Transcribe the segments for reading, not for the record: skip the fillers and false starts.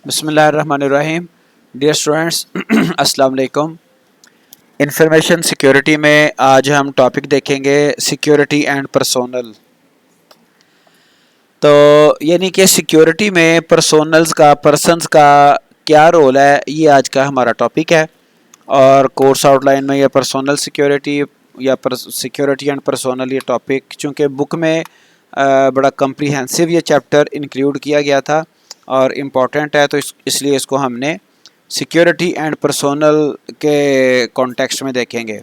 बिस्मिल्लाहिर्रहमानिर्रहीम। Dear students अस्सलाम वालेकुम। इंफॉर्मेशन सिक्योरिटी में आज हम टॉपिक देखेंगे सिक्योरिटी एंड पर्सोनल। तो यानी कि सिक्योरिटी में पर्सन्स का क्या रोल है, ये आज का हमारा टॉपिक है। और कोर्स आउटलाइन में यह पर्सोनल सिक्योरिटी या सिक्योरिटी एंड पर्सोनल ये टॉपिक चूँकि बुक में बड़ा कम्प्रीहेंसिव ये चैप्टर इंक्लूड किया गया था और इम्पॉर्टेंट है, तो इसलिए इसको हमने सिक्योरिटी एंड पर्सोनल के कॉन्टेक्स्ट में देखेंगे।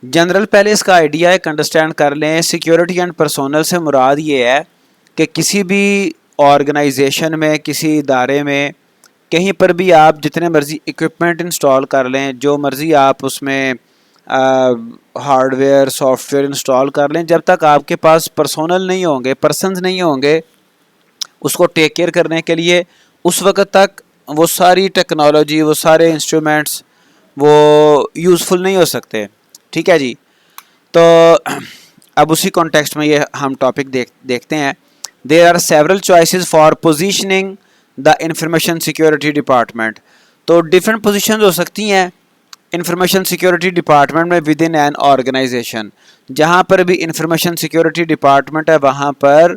जनरल पहले इसका आइडिया एक अंडरस्टैंड कर लें। सिक्योरिटी एंड पर्सोनल से मुराद ये है कि किसी भी ऑर्गेनाइजेशन में, किसी इदारे में, कहीं पर भी आप जितने मर्ज़ी इक्विपमेंट इंस्टॉल कर लें, जो मर्ज़ी आप उसमें हार्डवेयर सॉफ्टवेयर इंस्टॉल कर लें, जब तक आपके पास पर्सोनल नहीं होंगे, पर्सन्स नहीं होंगे उसको टेक केयर करने के लिए, उस वक्त तक वो सारी टेक्नोलॉजी, वो सारे इंस्ट्रूमेंट्स वो यूज़फुल नहीं हो सकते। ठीक है जी। तो अब उसी कॉन्टेक्स्ट में ये हम टॉपिक देखते हैं। There are several choices for positioning the information security department. तो डिफरेंट पोजीशंस हो सकती हैं इंफॉर्मेशन सिक्योरिटी डिपार्टमेंट में विद इन एन ऑर्गेनाइजेशन। जहाँ पर भी इंफॉर्मेशन सिक्योरिटी डिपार्टमेंट है वहाँ पर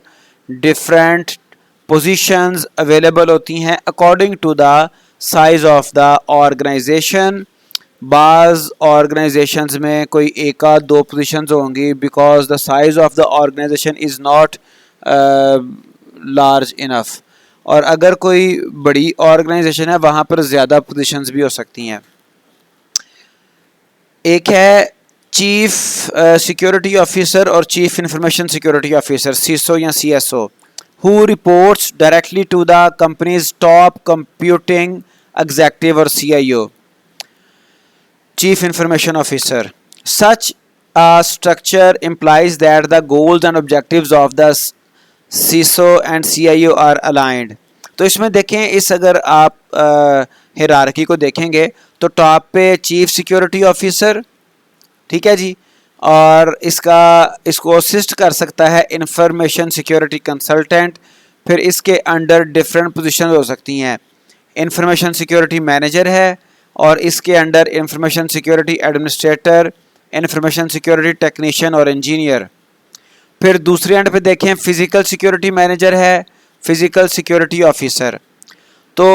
डिफरेंट पोजीशंस अवेलेबल होती हैं according to the size of the organisation. बाज़ ऑर्गेनाइजेशंस में कोई एक आध दो पोजीशंस होंगी because the size of the organisation is not large enough. और अगर कोई बड़ी ऑर्गेनाइजेशन है वहाँ पर ज़्यादा पोजीशंस भी हो सकती हैं। एक है चीफ सिक्योरिटी ऑफिसर और चीफ इंफॉर्मेशन सिक्योरिटी ऑफिसर, सीसओ या CSO, who reports directly to the company's top computing executive or CIO, Chief Information Officer. Such a structure implies that the goals and objectives of the CISO and CIO are aligned. तो इसमें देखें, इस अगर आप hierarchy को देखेंगे तो top पे चीफ सिक्योरिटी ऑफिसर, ठीक है जी, और इसको असिस्ट कर सकता है इंफॉर्मेशन सिक्योरिटी कंसल्टेंट। फिर इसके अंडर डिफरेंट पोजीशन हो सकती हैं। इंफॉर्मेशन सिक्योरिटी मैनेजर है और इसके under information security administrator, information security technician और इंजीनियर। फिर दूसरे एंड पे देखें फिज़िकल सिक्योरिटी मैनेजर है, फिज़िकल सिक्योरिटी ऑफिसर। तो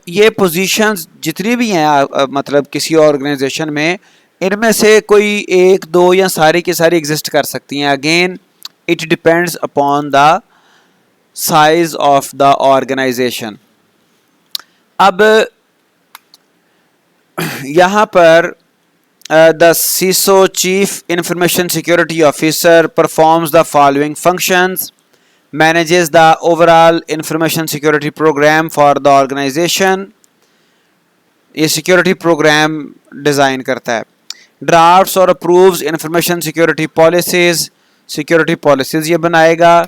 ये पोजीशंस जितनी भी हैं मतलब किसी ऑर्गेनाइजेशन में, इनमें से कोई एक दो या सारी की सारी एग्जिस्ट कर सकती हैं। Again it depends upon the size of the organisation. अब यहाँ पर the CISO chief information security officer performs the following functions, manages the overall information security programme for the organisation. ये सिक्योरिटी प्रोग्राम डिज़ाइन करता है। Drafts और approves information security policies, security policies ये बनाएगा।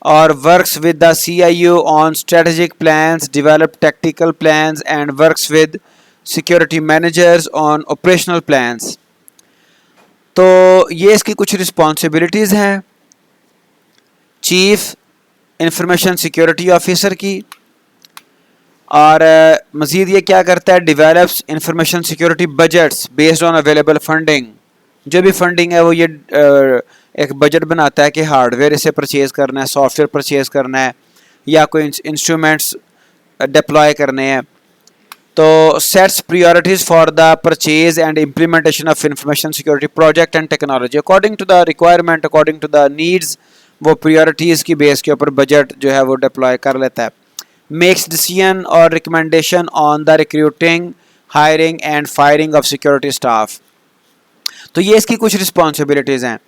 और works with the CIO on strategic plans, develop tactical plans and works with security managers on operational plans. तो ये इसकी कुछ रिस्पॉन्सिबिलिटीज़ हैं चीफ इंफॉर्मेशन सिक्योरिटी ऑफिसर की। और मज़ीद ये क्या करता है, develops information security budgets based on available funding. जो भी फंडिंग है वो ये एक बजट बनाता है कि हार्डवेयर इसे परचेज़ करना है, सॉफ्टवेयर परचेज़ करना है या कोई इंस्ट्रूमेंट्स डिप्लॉय करने हैं। तो sets priorities for the purchase and implementation of information security project and technology according to the requirement, according to the needs. वो प्रायोरिटीज़ की बेस के ऊपर बजट जो है वो डिप्लॉय कर लेता है। मेक्स डिसीजन और recommendation on the recruiting, hiring and firing of security staff. तो ये इसकी कुछ रिस्पॉन्सिबिलिटीज़ हैं।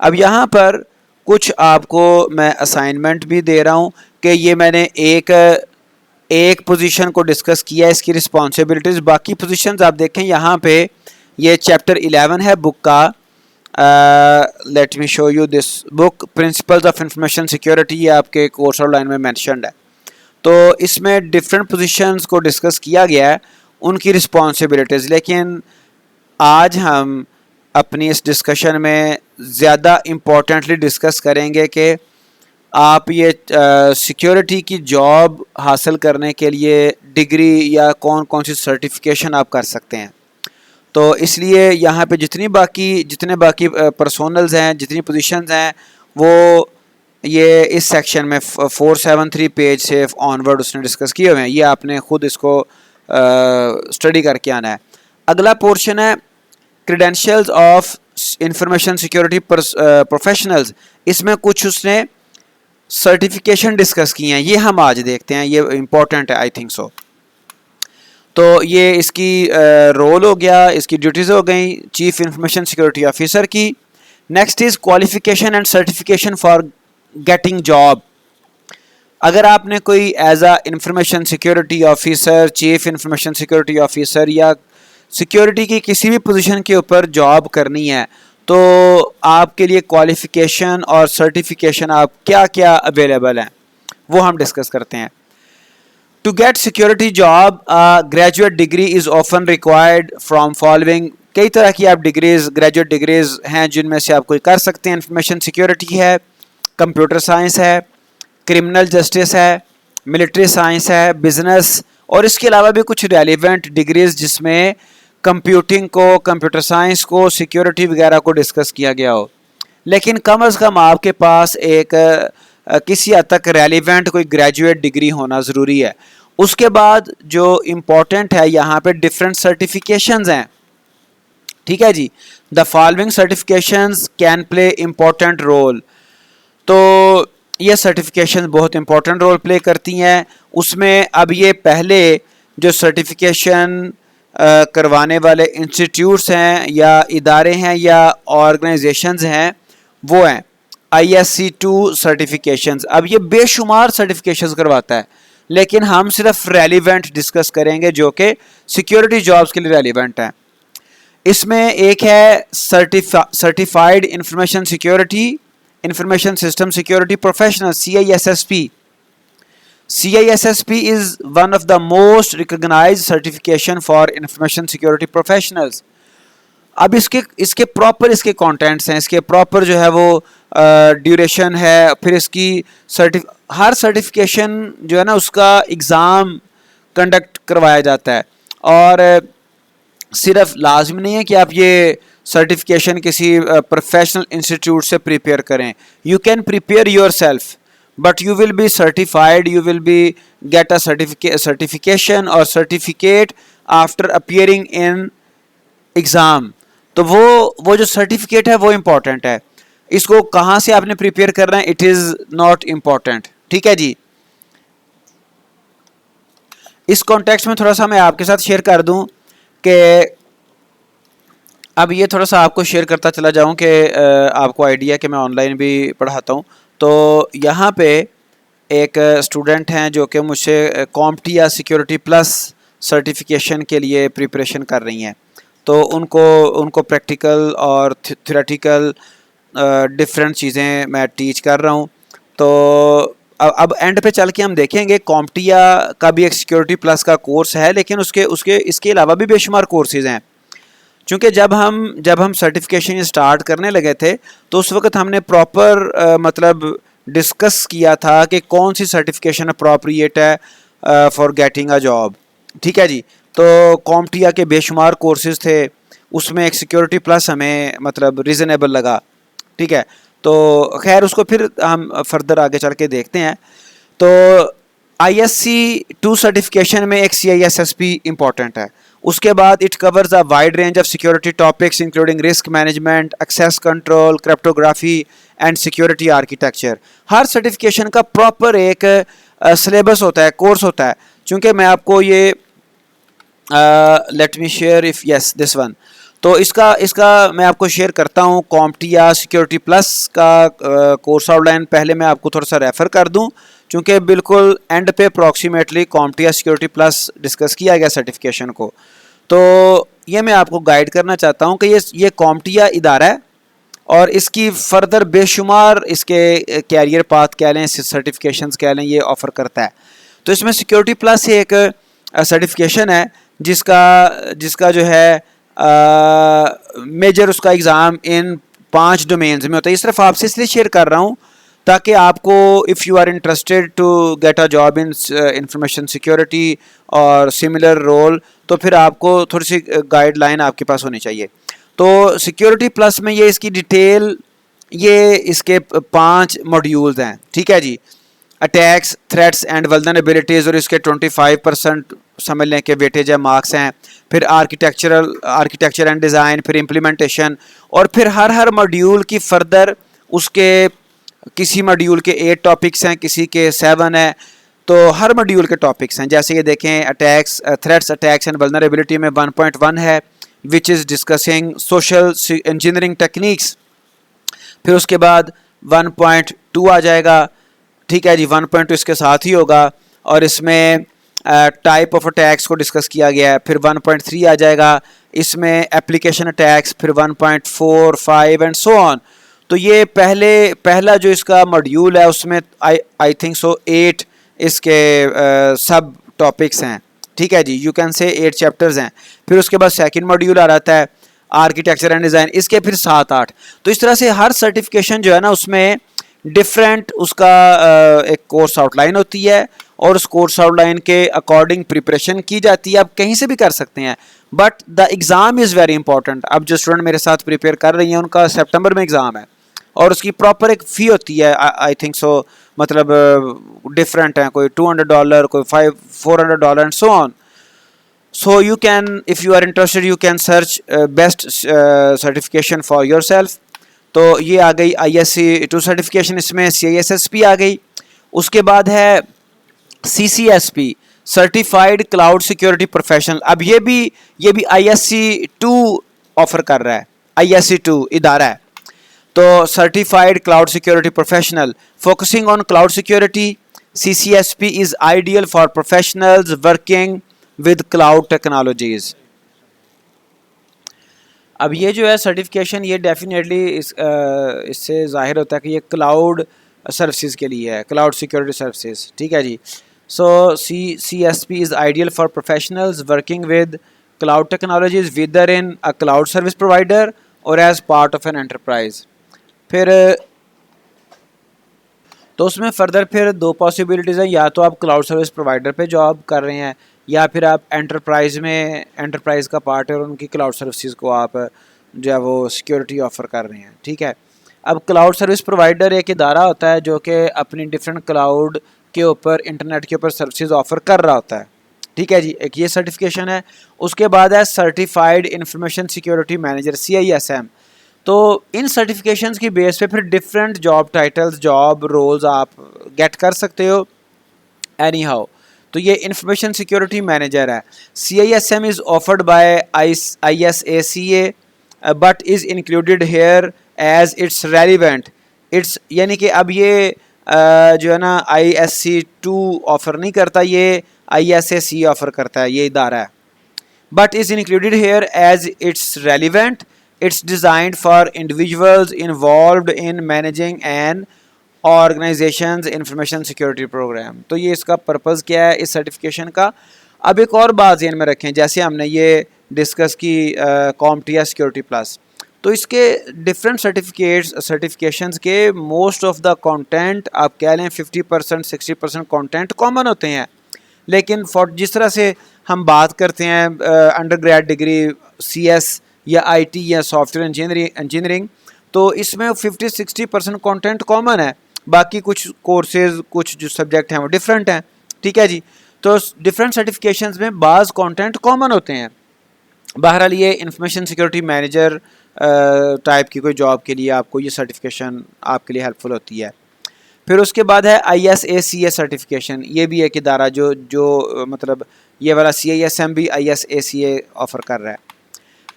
अब यहाँ पर कुछ आपको मैं असाइनमेंट भी दे रहा हूँ कि ये मैंने एक पोजीशन को डिस्कस किया है, इसकी रिस्पॉन्सिबिलिटीज़। बाकी पोजीशंस आप देखें यहाँ पे, ये चैप्टर 11 है बुक का। Let me show you this book, principles of information security, ये आपके कोर्स आउटलाइन में मेंशन्ड है। तो इसमें डिफरेंट पोजीशंस को डिस्कस किया गया है, उनकी रिस्पॉन्सिबिलिटीज़। लेकिन आज हम अपनी इस डिस्कशन में ज़्यादा इम्पोर्टेंटली डिस्कस करेंगे कि आप ये सिक्योरिटी की जॉब हासिल करने के लिए डिग्री या कौन कौन सी सर्टिफिकेशन आप कर सकते हैं। तो इसलिए यहाँ पे जितने बाकी पर्सोनल्स हैं, जितनी पोजीशंस हैं, वो ये इस सेक्शन में 473 पेज से ऑनवर्ड उसने डिस्कस किए हुए हैं। ये आपने खुद इसको स्टडी करके आना है। अगला पोर्शन है credentials of information security professionals. इसमें कुछ उसने सर्टिफिकेशन डिस्कस किए हैं, ये हम आज देखते हैं, ये इम्पोर्टेंट है आई थिंक सो। तो ये इसकी रोल हो गया, इसकी ड्यूटीज़ हो गई चीफ इंफॉर्मेशन सिक्योरिटी ऑफिसर की। Next is qualification and certification for getting job. अगर आपने कोई as a information security officer, chief information security officer या सिक्योरिटी की किसी भी पोजीशन के ऊपर जॉब करनी है, तो आपके लिए क्वालिफिकेशन और सर्टिफिकेशन आप क्या क्या अवेलेबल हैं वो हम डिस्कस करते हैं। To get security job graduate degree is often required from following. कई तरह की आप डिग्रीज, ग्रेजुएट डिग्रीज हैं जिनमें से आप कोई कर सकते हैं। इंफॉर्मेशन सिक्योरिटी है, कंप्यूटर साइंस है, क्रिमिनल जस्टिस है, मिलिट्री साइंस है, बिजनेस, और इसके अलावा भी कुछ रेलिवेंट डिग्रीज जिसमें कंप्यूटिंग को, कंप्यूटर साइंस को, सिक्योरिटी वगैरह को डिस्कस किया गया हो। लेकिन कम अज़ कम आपके पास एक किसी हद तक रेलिवेंट कोई ग्रेजुएट डिग्री होना ज़रूरी है। उसके बाद जो इम्पोर्टेंट है यहाँ पे डिफरेंट सर्टिफिकेशंस हैं, ठीक है जी। The following certifications can play important role. तो ये सर्टिफिकेशन बहुत इंपॉर्टेंट रोल प्ले करती हैं। उसमें अब ये पहले जो सर्टिफिकेशन करवाने वाले इंस्टीट्यूट्स हैं या इदारे हैं या ऑर्गेनाइजेशंस हैं वो हैं ISC2 सर्टिफिकेशंस। अब ये बेशुमार सर्टिफिकेशंस करवाता है, लेकिन हम सिर्फ रेलिवेंट डिस्कस करेंगे जो कि सिक्योरिटी जॉब्स के लिए रेलिवेंट हैं। इसमें एक है certified information security Information System Security Professional, CISSP. CISSP is one of the most recognized certification for information security professionals. अब इसके प्रॉपर इसके कंटेंट्स हैं, इसके प्रॉपर जो है वो ड्यूरेशन है, फिर इसकी हर सर्टिफिकेशन जो है ना उसका एग्ज़ाम कंडक्ट करवाया जाता है। और सिर्फ लाजमी नहीं है कि आप ये सर्टिफिकेशन किसी प्रोफेशनल इंस्टीट्यूट से प्रिपेयर करें। You can prepare yourself, but you will be certified, you will be get a certification और certificate after appearing in exam. तो वो जो सर्टिफिकेट है वो इम्पॉर्टेंट है। इसको कहाँ से आपने प्रिपेयर करना है, इट इज़ नॉट इम्पॉर्टेंट, ठीक है जी। इस कॉन्टेक्स्ट में थोड़ा सा मैं आपके साथ शेयर कर दूं कि अब ये थोड़ा सा आपको शेयर करता चला जाऊं कि आपको आइडिया कि मैं ऑनलाइन भी पढ़ाता हूं। तो यहाँ पे एक स्टूडेंट हैं जो कि मुझसे कॉम्प्टिया सिक्योरिटी प्लस सर्टिफिकेशन के लिए प्रिपरेशन कर रही हैं। तो उनको प्रैक्टिकल और थ्योरेटिकल डिफरेंट चीज़ें मैं टीच कर रहा हूँ। तो अब एंड पे चल के हम देखेंगे कॉम्प्टिया का भी एक सिक्योरिटी प्लस का कोर्स है, लेकिन उसके इसके अलावा भी बेशुमार कोर्सेज़ हैं। क्योंकि जब हम सर्टिफिकेशन स्टार्ट करने लगे थे तो उस वक्त हमने प्रॉपर मतलब डिस्कस किया था कि कौन सी सर्टिफिकेशन अप्रोप्रिएट है फॉर गेटिंग अ जॉब, ठीक है जी। तो कॉम्प्टिया के बेशुमार कोर्सेज थे, उसमें एक सिक्योरिटी प्लस हमें मतलब रीज़नेबल लगा, ठीक है। तो खैर उसको फिर हम फर्दर आगे चल के देखते हैं। तो ISC2 सर्टिफिकेशन में एक CISSP इम्पॉर्टेंट है। उसके बाद it covers a wide range of security topics including risk management, access control, cryptography and security architecture. हर सर्टिफिकेशन का प्रॉपर एक सिलेबस होता है, कोर्स होता है। चूँकि मैं आपको ये let me share if yes this one, तो इसका मैं आपको शेयर करता हूँ कॉम्प्टिया सिक्योरिटी प्लस का कोर्स आउटलाइन। पहले मैं आपको थोड़ा सा रेफ़र कर दूँ, चूँकि बिल्कुल एंड पे अप्रॉक्सीमेटली कॉम्प्टिया सिक्योरिटी प्लस डिस्कस किया गया सर्टिफिकेशन को। तो ये मैं आपको गाइड करना चाहता हूँ कि ये कॉम्प्टिया इदारा है और इसकी फर्दर बेशुमार इसके कैरियर पाथ कह लें, सर्टिफिकेशंस कह लें, ये ऑफ़र करता है। तो इसमें सिक्योरिटी प्लस एक सर्टिफिकेशन है जिसका जो है मेजर उसका एग्ज़ाम इन 5 डोमेन्स में होता है। ये सिर्फ आपसे इसलिए शेयर कर रहा हूँ ताकि आपको if you are interested to get a job in information security और सिमिलर रोल, तो फिर आपको थोड़ी सी गाइडलाइन आपके पास होनी चाहिए। तो सिक्योरिटी प्लस में ये इसकी डिटेल, ये इसके 5 मॉड्यूल्स हैं, ठीक है जी। अटैक्स, थ्रेट्स एंड वल्नरेबिलिटीज़, और इसके 25% समझ लें कि वेटेज है, मार्क्स हैं। फिर आर्किटेक्चर एंड डिज़ाइन, फिर इम्प्लीमेंटेशन, और फिर हर मॉड्यूल की फर्दर उसके किसी मॉड्यूल के 8 टॉपिक्स हैं, किसी के 7 हैं। तो हर मॉड्यूल के टॉपिक्स हैं, जैसे ये देखें attacks, threats, attacks and vulnerability में 1.1 है which is discussing social engineering techniques. फिर उसके बाद 1.2 आ जाएगा, ठीक है जी, 1.2 इसके साथ ही होगा, और इसमें टाइप ऑफ अटैक्स को डिस्कस किया गया है। फिर 1.3 आ जाएगा, इसमें एप्लीकेशन अटैक्स, फिर 1.4, 5 एंड सो ऑन। तो ये पहला जो इसका मॉड्यूल है उसमें आई थिंक सो 8 इसके सब टॉपिक्स हैं, ठीक है जी, यू कैन से 8 चैप्टर्स हैं। फिर उसके बाद सेकंड मॉड्यूल आ जाता है आर्किटेक्चर एंड डिज़ाइन, इसके फिर 7-8। तो इस तरह से हर सर्टिफिकेशन जो है ना उसमें डिफरेंट उसका एक कोर्स आउटलाइन होती है, और उस कोर्स आउटलाइन के अकॉर्डिंग प्रिपरेशन की जाती है। आप कहीं से भी कर सकते हैं, but the exam is very important. अब जो स्टूडेंट मेरे साथ प्रिपेयर कर रही हैं उनका सितंबर में एग्ज़ाम है, और उसकी प्रॉपर एक फ़ी होती है, आई थिंक सो, मतलब डिफरेंट है, कोई $200, कोई $400 and so on. So you can, if you are interested, you can search best certification for yourself. तो ये आ गई ISC2 सर्टिफिकेशन, इसमें CISSP आ गई। उसके बाद है CCSP, certified cloud security professional. अब ये भी ISC2 ऑफर कर रहा है, ISC2 इदारा है। तो certified cloud security professional focusing on cloud security, CCSP is ideal for professionals working with cloud technologies. अब ये जो है सर्टिफिकेशन, ये डेफिनेटली इससे ज़ाहिर होता है कि ये क्लाउड सर्विसेज के लिए है, क्लाउड सिक्योरिटी सर्विसेज, ठीक है जी। So CCSP is ideal for professionals working with cloud technologies whether in a cloud service provider और as part of an enterprise. फिर तो उसमें फर्दर फिर 2 पॉसिबिलिटीज़ हैं, या तो आप क्लाउड सर्विस प्रोवाइडर पे जॉब कर रहे हैं, या फिर आप एंटरप्राइज़ का पार्ट है और उनकी क्लाउड सर्विसेज को आप जो है वो सिक्योरिटी ऑफ़र कर रहे हैं, ठीक है। अब क्लाउड सर्विस प्रोवाइडर एक इदारा होता है जो कि अपनी डिफरेंट क्लाउड के ऊपर, इंटरनेट के ऊपर सर्विसेज ऑफ़र कर रहा होता है, ठीक है जी। एक ये सर्टिफिकेशन है। उसके बाद है certified information security manager, CISM। तो इन सर्टिफिकेशंस की बेस पे फिर different job titles, job roles आप गेट कर सकते हो एनी हाउ। तो ये इंफॉर्मेशन सिक्योरिटी मैनेजर है। CISM is offered by ISACA but is included here as it's relevant. It's यानी कि अब ये जो है ना ISC2 ऑफ़र नहीं करता, ये ISAC ऑफ़र करता है, ये इदारा है। But is included here as it's relevant. It's designed for individuals involved in managing an organization's information security program. तो ये इसका पर्पज़ क्या है इस सर्टिफिकेशन का। अब एक और बात ध्यान में रखें, जैसे हमने ये डिस्कस की CompTIA सिक्योरिटी प्लस, तो इसके डिफरेंट सर्टिफिकेशंस के मोस्ट ऑफ द कंटेंट आप कह लें 50% 60% कंटेंट कॉमन होते हैं, लेकिन फॉर जिस तरह से हम बात करते हैं अंडर ग्रेड डिग्री CS या IT या सॉफ्टवेयर इंजीनियरिंग, तो इसमें 50-60% कंटेंट कॉमन है, बाकी कुछ कोर्सेज, कुछ जो सब्जेक्ट हैं वो डिफरेंट हैं, ठीक है जी। तो डिफरेंट सर्टिफिकेशंस में बाज़ कंटेंट कॉमन होते हैं। बहरहाल ये इंफॉर्मेशन सिक्योरिटी मैनेजर टाइप की कोई जॉब के लिए आपको ये सर्टिफिकेशन आपके लिए हेल्पफुल होती है। फिर उसके बाद है ISACA सर्टिफिकेशन, ये भी एक इदारा जो मतलब ये वाला CISM भी ISACA ऑफ़र कर रहा है।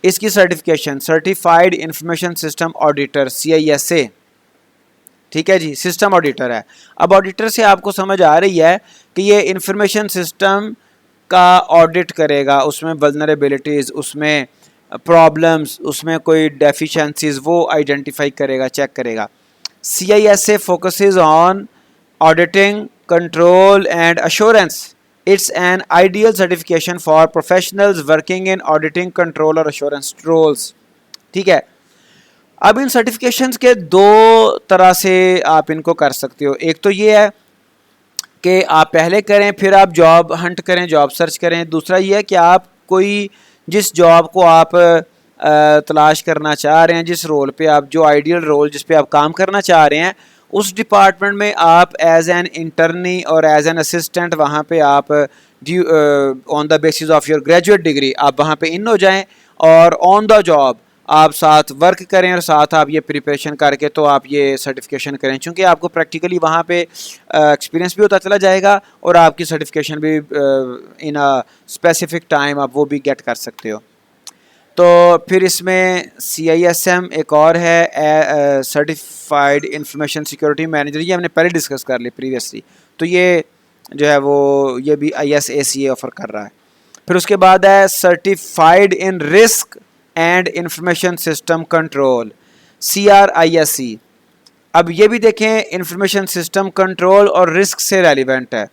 इसकी certification certified information system auditor, CISA, ठीक है जी, सिस्टम ऑडिटर है। अब ऑडिटर से आपको समझ आ रही है कि ये इंफॉर्मेशन सिस्टम का ऑडिट करेगा, उसमें वल्नरेबिलिटीज़, उसमें प्रॉब्लम्स, उसमें कोई डेफिशिएंसीज वो आइडेंटिफाई करेगा, चेक करेगा। CISA focuses on auditing, control and assurance. It's an ideal certification for professionals working in auditing, control और assurance roles, ठीक है। अब इन सर्टिफिकेशंस के दो तरह से आप इनको कर सकते हो। एक तो ये है कि आप पहले करें फिर आप जॉब हंट करें, जॉब सर्च करें। दूसरा ये है कि आप कोई जिस जॉब को आप तलाश करना चाह रहे हैं, जिस रोल पे आप, जो आइडियल रोल जिस पे आप काम करना चाह रहे हैं, उस डिपार्टमेंट में आप एज एन इंटर्नी और एज एन असिस्टेंट वहाँ पे आप on the basis of your graduate degree आप वहाँ पे इन हो जाएं और ऑन द जॉब आप साथ वर्क करें और साथ आप ये प्रिपरेशन करके तो आप ये सर्टिफिकेशन करें, क्योंकि आपको प्रैक्टिकली वहाँ पे एक्सपीरियंस भी होता चला जाएगा और आपकी सर्टिफिकेशन भी इन अ स्पेसिफिक टाइम आप वो भी गेट कर सकते हो। तो फिर इसमें CISM एक और है, सर्टिफाइड इंफॉर्मेशन सिक्योरिटी मैनेजर, ये हमने पहले डिस्कस कर ली प्रीवियसली। तो ये जो है वो ये भी ISACA ऑफर कर रहा है। फिर उसके बाद है certified in risk and information system control, CRISC। अब ये भी देखें इंफॉर्मेशन सिस्टम कंट्रोल और रिस्क से रेलिवेंट है।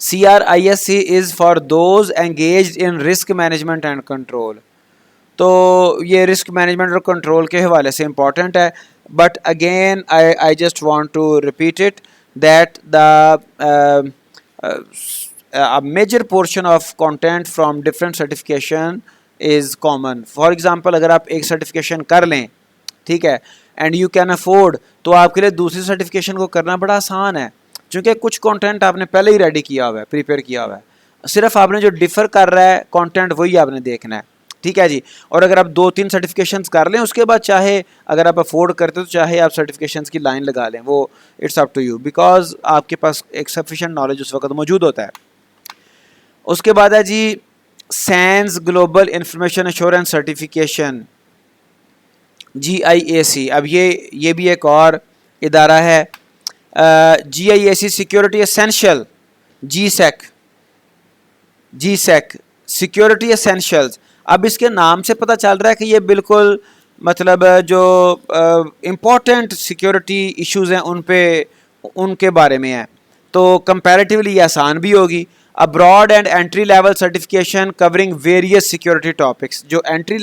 CRISC is for those engaged in risk management and control. तो ये रिस्क मैनेजमेंट और कंट्रोल के हवाले से इम्पॉर्टेंट है। But again I just want to repeat it that the a major portion of content from different certification is common. For example, अगर आप एक सर्टिफिकेशन कर लें, ठीक है, एंड यू कैन अफोर्ड, तो आपके लिए दूसरी सर्टिफिकेशन को करना बड़ा आसान है, क्योंकि कुछ कंटेंट आपने पहले ही रेडी किया हुआ है, प्रिपेयर किया हुआ है, सिर्फ आपने जो डिफ़र कर रहा है कंटेंट वही आपने देखना है, ठीक है जी। और अगर आप 2-3 सर्टिफिकेशंस कर लें उसके बाद चाहे अगर आप अफोर्ड करते हो तो चाहे आप सर्टिफिकेशंस की लाइन लगा लें, वो it's up to you, because आपके पास एक सफिशेंट नॉलेज उस वक्त मौजूद होता है। उसके बाद है जी SANS global information assurance certification, GIAC। अब ये भी एक और इदारा है, GIAC security essential, GSEC security essentials. अब इसके नाम से पता चल रहा है कि ये बिल्कुल मतलब जो इम्पोर्टेंट सिक्योरिटी इश्यूज हैं उनके बारे में है, तो कंपैरेटिवली ये आसान भी होगी। A broad and entry level certification covering various security topics. जो एंट्री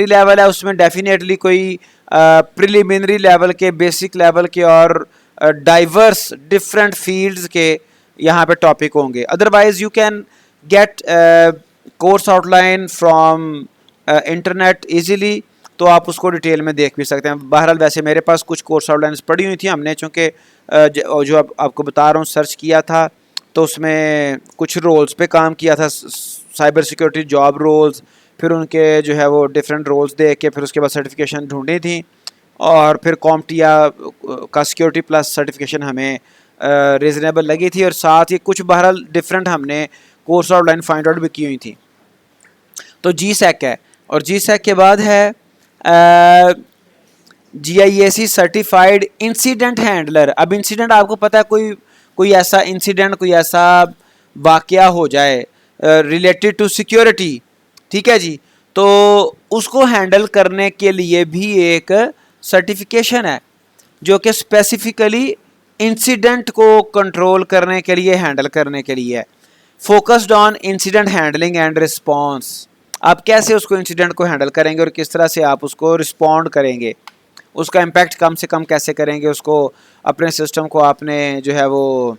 लेवल है उसमें डेफिनेटली कोई प्रिलिमिनरी लेवल के, बेसिक लेवल के और डाइवर्स डिफरेंट फील्ड्स के यहाँ पे टॉपिक होंगे। Otherwise you can get course outline from internet easily, तो आप उसको डिटेल में देख भी सकते हैं। बहरहाल वैसे मेरे पास कुछ कोर्स आउटलाइंस पड़ी हुई थी, हमने चूँकि जो आपको बता रहा हूँ सर्च किया था तो उसमें कुछ रोल्स पे काम किया था, साइबर सिक्योरिटी जॉब रोल्स, फिर उनके जो है वो डिफरेंट रोल्स देख के फिर उसके बाद सर्टिफिकेशन ढूंढी थी और फिर कॉम्प्टिया का सिक्योरिटी प्लस सर्टिफिकेशन हमें रीज़नेबल लगी थी और साथ ही कुछ बहरहाल डिफरेंट हमने कोर्स आउटलाइन फाइंड आउट भी की हुई थी। तो GSEC है और GSEC के बाद है GIAC सर्टिफाइड इंसिडेंट हैंडलर। अब इंसिडेंट आपको पता है कोई ऐसा इंसिडेंट, कोई ऐसा वाकया हो जाए रिलेटेड टू सिक्योरिटी, ठीक है जी, तो उसको हैंडल करने के लिए भी एक सर्टिफिकेशन है जो कि स्पेसिफिकली इंसिडेंट को कंट्रोल करने के लिए, हैंडल करने के लिए है। Focused on incident handling and response. आप कैसे उसको इंसिडेंट को हैंडल करेंगे और किस तरह से आप उसको रिस्पॉन्ड करेंगे, उसका इम्पैक्ट कम से कम कैसे करेंगे, उसको अपने सिस्टम को आपने जो है वो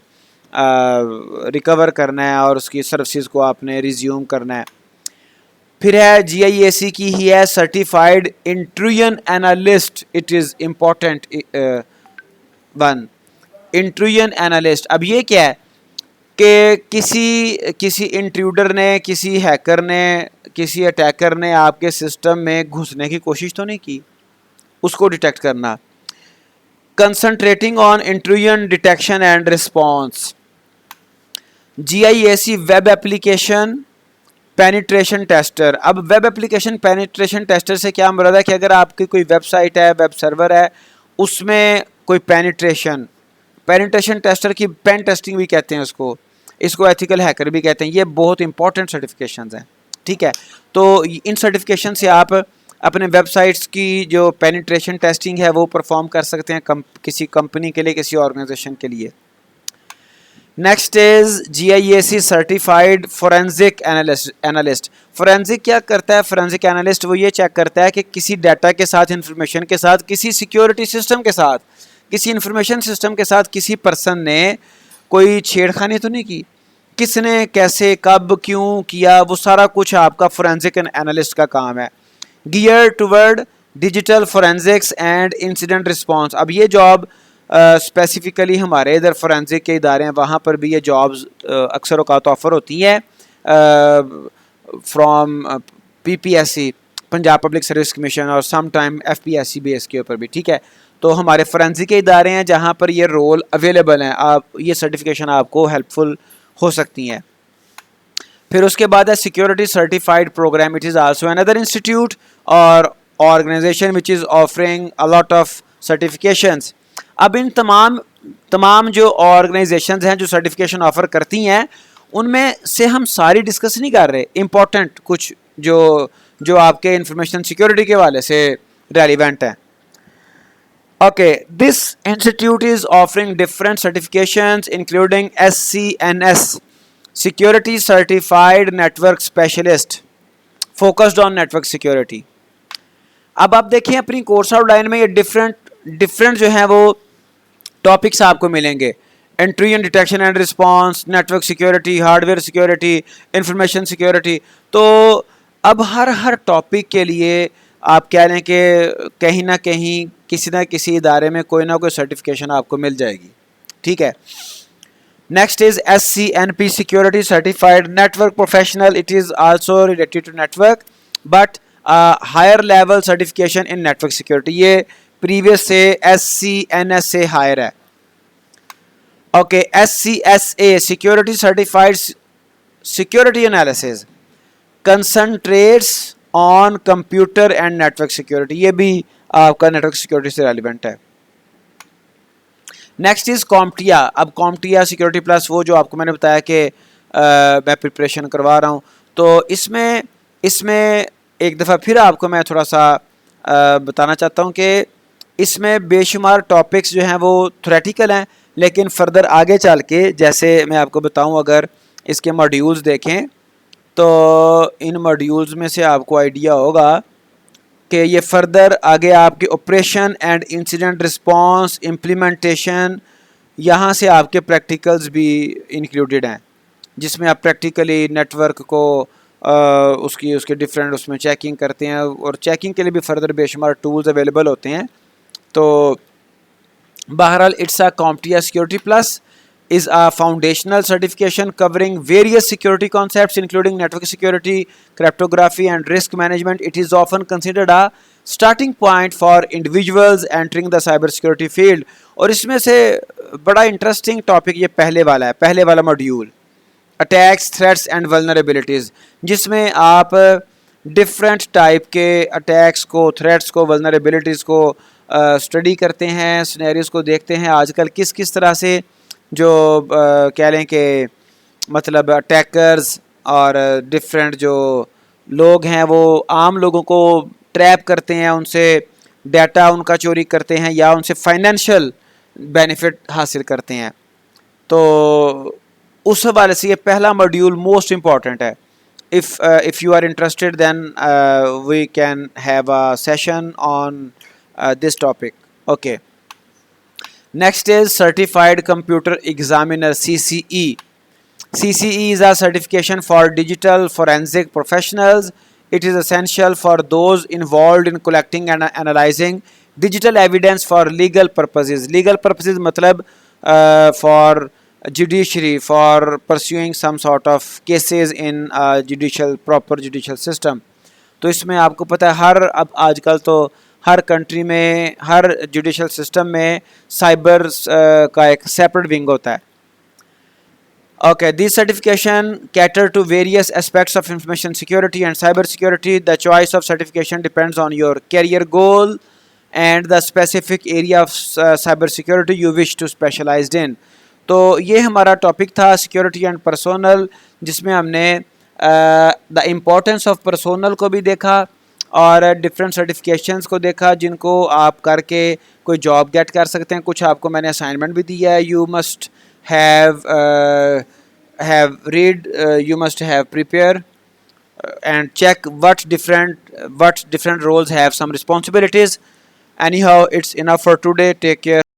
रिकवर करना है और उसकी सर्विसेज को आपने रिज्यूम करना है। फिर है GIAC की ही है certified intrusion analyst, it is important one, intrusion analyst. अब ये क्या है कि किसी इंट्रूडर ने, किसी हैकर ने, किसी अटैकर ने आपके सिस्टम में घुसने की कोशिश तो नहीं की, उसको डिटेक्ट करना। Concentrating on intrusion detection and response. GIAC web application penetration tester. अब वेब एप्लीकेशन पेनिट्रेशन टेस्टर से क्या मुराद है कि अगर आपकी कोई वेबसाइट है, वेब सर्वर है, उसमें कोई पेनिट्रेशन टेस्टर की पेन टेस्टिंग भी कहते हैं इसको एथिकल हैकर भी कहते हैं। ये बहुत इंपॉर्टेंट सर्टिफिकेशंस हैं, ठीक है। तो इन सर्टिफिकेशन से आप अपने वेबसाइट्स की जो पेनिट्रेशन टेस्टिंग है वो परफॉर्म कर सकते हैं किसी कंपनी के लिए, किसी ऑर्गेनाइजेशन के लिए। Next is GIAC certified forensic analyst. Forensic क्या करता है? फोरेंसिक एनालिस्ट वो ये चेक करता है कि किसी डाटा के साथ, इंफॉर्मेशन के साथ, किसी सिक्योरिटी सिस्टम के साथ, किसी इंफॉर्मेशन सिस्टम के साथ किसी पर्सन ने कोई छेड़खानी तो नहीं की, किसने, कैसे, कब, क्यों किया, वो सारा कुछ आपका फोरेंसिक एनालिस्ट का काम है। Gear toward digital forensics and incident response. अब ये जॉब स्पेसिफिकली हमारे इधर फोरेंसिक के इदारे हैं, वहाँ पर भी ये जॉब्स अक्सर औकात ऑफ़र होती हैं from PPSC, Punjab public service commission, और सम टाइम FPSC बेस के ऊपर भी, ठीक है। तो हमारे फोरेंसिक के इदारे हैं जहाँ पर ये रोल अवेलेबल हैं, आप ये सर्टिफिकेशन आपको हेल्पफुल हो सकती हैं। फिर उसके बाद है security certified program. It is also another institute और organization which is offering a lot of certifications. अब इन तमाम जो ऑर्गेनाइजेशंस हैं जो सर्टिफिकेशन ऑफ़र करती हैं, उनमें से हम सारी डिस्कस नहीं कर रहे, इम्पॉर्टेंट कुछ जो आपके इंफॉर्मेशन सिक्योरिटी के हवाले से रेलिवेंट है। Okay, this institute is offering different certifications including SCNS, Security Certified Network Specialist, focused on network security. अब आप देखें अपनी कोर्स आउटलाइन में ये डिफरेंट जो हैं वो टॉपिक्स आपको मिलेंगे। Entry and detection and response, network security, hardware security, information security. तो अब हर टॉपिक के लिए आप कह लें कि कहीं ना कहीं किसी ना किसी इदारे में कोई ना कोई सर्टिफिकेशन आपको मिल जाएगी, ठीक है। Next is SCNP security certified network professional. It is also related to network but higher level certification in network security. ये प्रीवियस से SCNS से हायर है। Okay, SCSA security certified security analysis concentrates on computer and network security. ये भी आपका network security से relevant है। Next is CompTIA. अब कॉम्प्टिया सिक्योरिटी प्लस, वो जो आपको मैंने बताया कि मैं प्रिपरेशन करवा रहा हूँ, तो इसमें एक दफ़ा फिर आपको मैं थोड़ा सा बताना चाहता हूँ कि इसमें बेशुमार टॉपिक्स जो हैं वो थ्योरेटिकल हैं, लेकिन फर्दर आगे चल के, जैसे मैं आपको बताऊँ, अगर इसके मॉड्यूल्स देखें तो इन मॉड्यूल्स में से आपको आइडिया होगा कि ये फर्दर आगे आपके operation and incident response, implementation, यहाँ से आपके प्रैक्टिकल्स भी इंक्लूडेड हैं, जिसमें आप प्रैक्टिकली नेटवर्क को उसके डिफरेंट उसमें चेकिंग करते हैं, और चेकिंग के लिए भी फर्दर बेशुमार टूल्स अवेलेबल होते हैं। तो बहरहाल it's a CompTIA security plus is a foundational certification covering various security concepts including network security, cryptography and risk management. It is often considered a starting point for individuals entering the cyber security field. और इसमें से बड़ा interesting topic ये पहले वाला module, attacks, threats and vulnerabilities, जिसमें आप different type के अटैक्स को, थ्रेट्स को, वल्नरेबिलिटीज़ को स्टडी करते हैं, सिनेरियोज़ को देखते हैं आजकल किस तरह से जो कह लें कि मतलब अटैकर्स और डिफरेंट जो लोग हैं वो आम लोगों को ट्रैप करते हैं, उनसे डाटा उनका चोरी करते हैं या उनसे फाइनेंशियल बेनिफिट हासिल करते हैं। तो उस हवाले से ये पहला मॉड्यूल मोस्ट इम्पॉर्टेंट है। if you are interested, then we can have a session on this topic. Okay. Next is Certified Computer Examiner, CCE. CCE is a certification for digital forensic professionals. It is essential for those involved in collecting and analyzing digital evidence for legal purposes. Legal purposes मतलब for judiciary, for pursuing some sort of cases in proper judicial system. तो इसमें आपको पता है अब आजकल तो हर कंट्री में, हर जुडिशल सिस्टम में साइबर का एक सेपरेट विंग होता है। Okay, this certification cater to various aspects of information security and cyber security. The choice of certification depends on your career goal and the specific area of cyber security you wish to specialized in. तो ये हमारा topic था security and personnel, जिसमें हमने the importance of personnel को भी देखा और डिफरेंट सर्टिफिकेशंस को देखा जिनको आप करके कोई जॉब गेट कर सकते हैं। कुछ आपको मैंने असाइनमेंट भी दिया है, you must have read, you must have prepare, and check what different roles have some responsibilities. Anyhow, it's enough for today. Take care.